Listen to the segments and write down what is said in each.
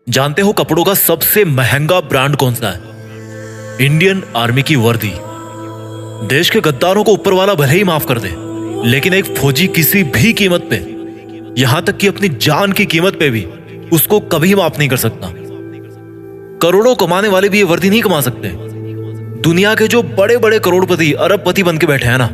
जानते हो कपड़ों का सबसे महंगा ब्रांड कौन सा है? इंडियन आर्मी की वर्दी। देश के गद्दारों को ऊपर वाला भले ही माफ कर दे, लेकिन एक फौजी किसी भी कीमत पे, यहां तक कि अपनी जान की कीमत पे भी उसको कभी माफ नहीं कर सकता। करोड़ों कमाने वाले भी ये वर्दी नहीं कमा सकते। दुनिया के जो बड़े बड़े करोड़पति अरबपति बन के बैठे हैं ना,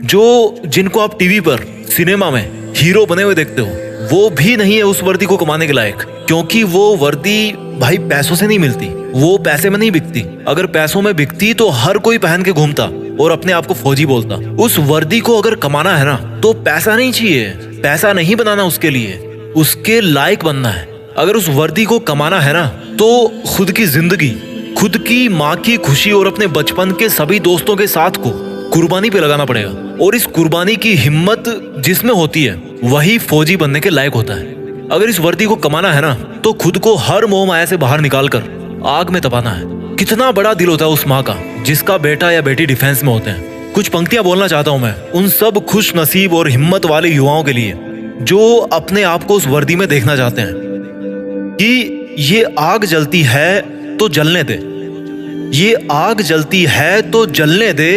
जो जिनको आप टीवी पर सिनेमा में हीरो बने हुए देखते हो, वो भी नहीं है उस वर्दी को कमाने के लायक। क्योंकि वो वर्दी भाई पैसों से नहीं मिलती, वो पैसे में नहीं बिकती। अगर पैसों में बिकती तो हर कोई पहन के घूमता और अपने आप को फौजी बोलता। उस वर्दी को अगर कमाना है ना, तो पैसा नहीं चाहिए, पैसा नहीं बनाना उसके लिए, उसके लायक बनना है। अगर उस वर्दी को कमाना है ना, तो खुद की जिंदगी, खुद की माँ की खुशी और अपने बचपन के सभी दोस्तों के साथ को कुर्बानी पे लगाना पड़ेगा। और इस कुर्बानी की हिम्मत जिसमें होती है, वही फौजी बनने के लायक होता है। अगर इस वर्दी को कमाना है ना, तो खुद को हर मोह माया से बाहर निकालकर आग में तपाना है। कितना बड़ा दिल होता है उस माँ का जिसका बेटा या बेटी डिफेंस में होते हैं। कुछ पंक्तियां बोलना चाहता हूं मैं उन सब खुश नसीब और हिम्मत वाले युवाओं के लिए जो अपने आप को उस वर्दी में देखना चाहते हैं कि ये आग जलती है तो जलने दे, ये आग जलती है तो जलने दे,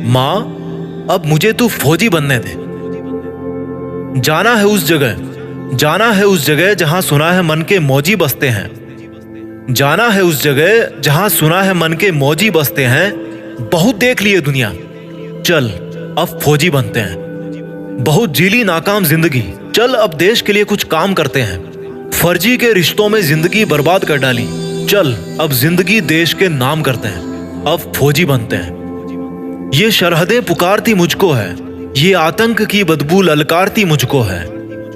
माँ अब मुझे तू फौजी बनने दे। जाना है उस जगह, जाना है उस जगह जहां सुना है मन के मौजी बसते हैं। जाना है उस जगह जहां सुना है मन के मौजी बसते हैं। बहुत देख लिए दुनिया, चल अब फौजी बनते हैं। बहुत जीली नाकाम जिंदगी, चल अब देश के लिए कुछ काम करते हैं। फर्जी के रिश्तों में जिंदगी बर्बाद कर डाली, चल अब जिंदगी देश के नाम करते हैं। अब फौजी बनते हैं। ये सरहदें पुकारती मुझको है, ये आतंक की बदबू ललकारती मुझको है।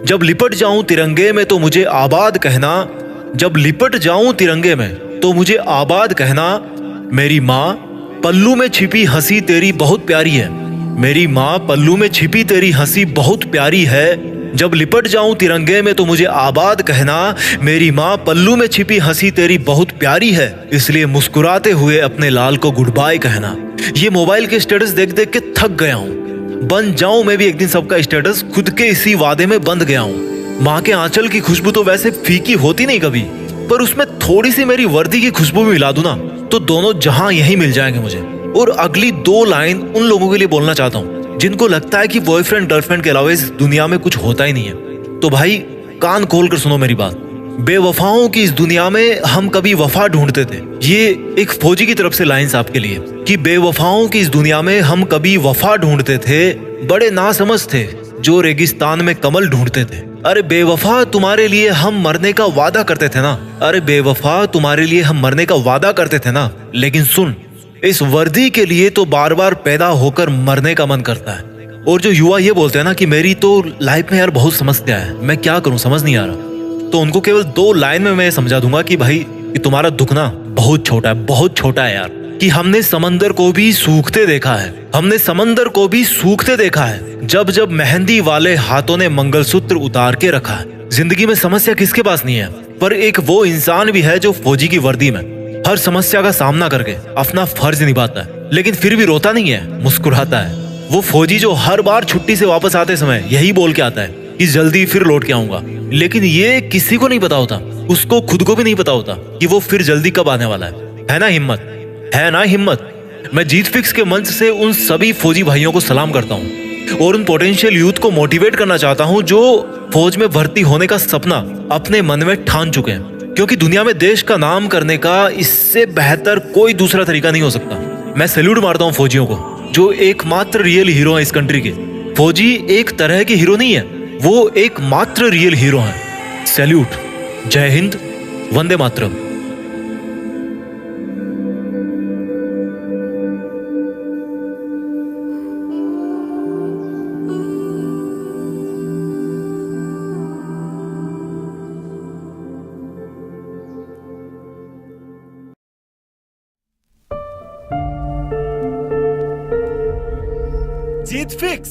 जब लिपट जाऊं तिरंगे में तो मुझे आबाद कहना, जब लिपट जाऊं तिरंगे में तो मुझे आबाद कहना। मेरी माँ पल्लू में छिपी हंसी तेरी बहुत प्यारी है, मेरी माँ पल्लू में छिपी तेरी हंसी बहुत प्यारी है। जब लिपट जाऊं तिरंगे में तो मुझे आबाद कहना, मेरी माँ पल्लू में छिपी हंसी तेरी बहुत प्यारी है। इसलिए मुस्कुराते हुए अपने लाल को गुड बाय कहना। ये मोबाइल के स्टेटस देख देख के थक गया हूँ, बन जाऊं मैं भी एक दिन सबका स्टेटस, खुद के इसी वादे में बंध गया हूँ। माँ के आंचल की खुशबू तो वैसे फीकी होती नहीं कभी, पर उसमें थोड़ी सी मेरी वर्दी की खुशबू भी मिला दूं ना, तो दोनों जहां यही मिल जाएंगे मुझे। और अगली दो लाइन उन लोगों के लिए बोलना चाहता हूँ जिनको लगता है कि बॉयफ्रेंड गर्लफ्रेंड के अलावा इस दुनिया में कुछ होता ही नहीं है। तो भाई कान खोल कर सुनो मेरी बात। बेवफाओं की इस दुनिया में हम कभी वफा ढूंढते थे। ये एक फौजी की तरफ से लाइंस आपके लिए कि बेवफाओं की इस दुनिया में हम कभी वफा ढूंढते थे। बड़े नासमझ थे जो रेगिस्तान में कमल ढूंढते थे। अरे बेवफा तुम्हारे लिए हम मरने का वादा करते थे ना, अरे बेवफा तुम्हारे लिए हम मरने का वादा करते थे ना। लेकिन सुन, इस वर्दी के लिए तो बार बार पैदा होकर मरने का मन करता है। और जो युवा ये बोलते हैं ना कि मेरी तो लाइफ में यार बहुत समस्या है, मैं क्या करूं समझ नहीं आ रहा, तो उनको केवल दो लाइन में मैं समझा दूंगा कि भाई कि तुम्हारा दुख ना बहुत छोटा है, बहुत छोटा है यार। कि हमने समंदर को भी सूखते देखा है, हमने समंदर को भी सूखते देखा है, जब जब मेहंदी वाले हाथों ने मंगलसूत्र उतार के रखा है। जिंदगी में समस्या किसके पास नहीं है, पर एक वो इंसान भी है जो फौजी की वर्दी में हर समस्या का सामना करके अपना फर्ज निभाता है, लेकिन फिर भी रोता नहीं है, मुस्कुराता है। वो फौजी जो हर बार छुट्टी से वापस आते समय यही बोल के आता है कि जल्दी फिर लौट के आऊंगा। लेकिन ये किसी को नहीं पता होता, उसको खुद को भी नहीं पता होता कि वो फिर जल्दी कब आने वाला है ना हिम्मत, है ना हिम्मत। मैं जीत फिक्स के मंच से उन सभी फौजी भाइयों को सलाम करता हूँ और उन पोटेंशियल यूथ को मोटिवेट करना चाहता हूँ जो फौज में भर्ती होने का सपना अपने मन में ठान चुके हैं। क्योंकि दुनिया में देश का नाम करने का इससे बेहतर कोई दूसरा तरीका नहीं हो सकता। मैं सैल्यूट मारता हूँ फौजियों को जो एकमात्र रियल हीरो है इस कंट्री के। फौजी एक तरह के हीरो नहीं है, वो एकमात्र रियल हीरो है। सैल्यूट, जय हिंद, वंदे मातरम। जीत फिक्स।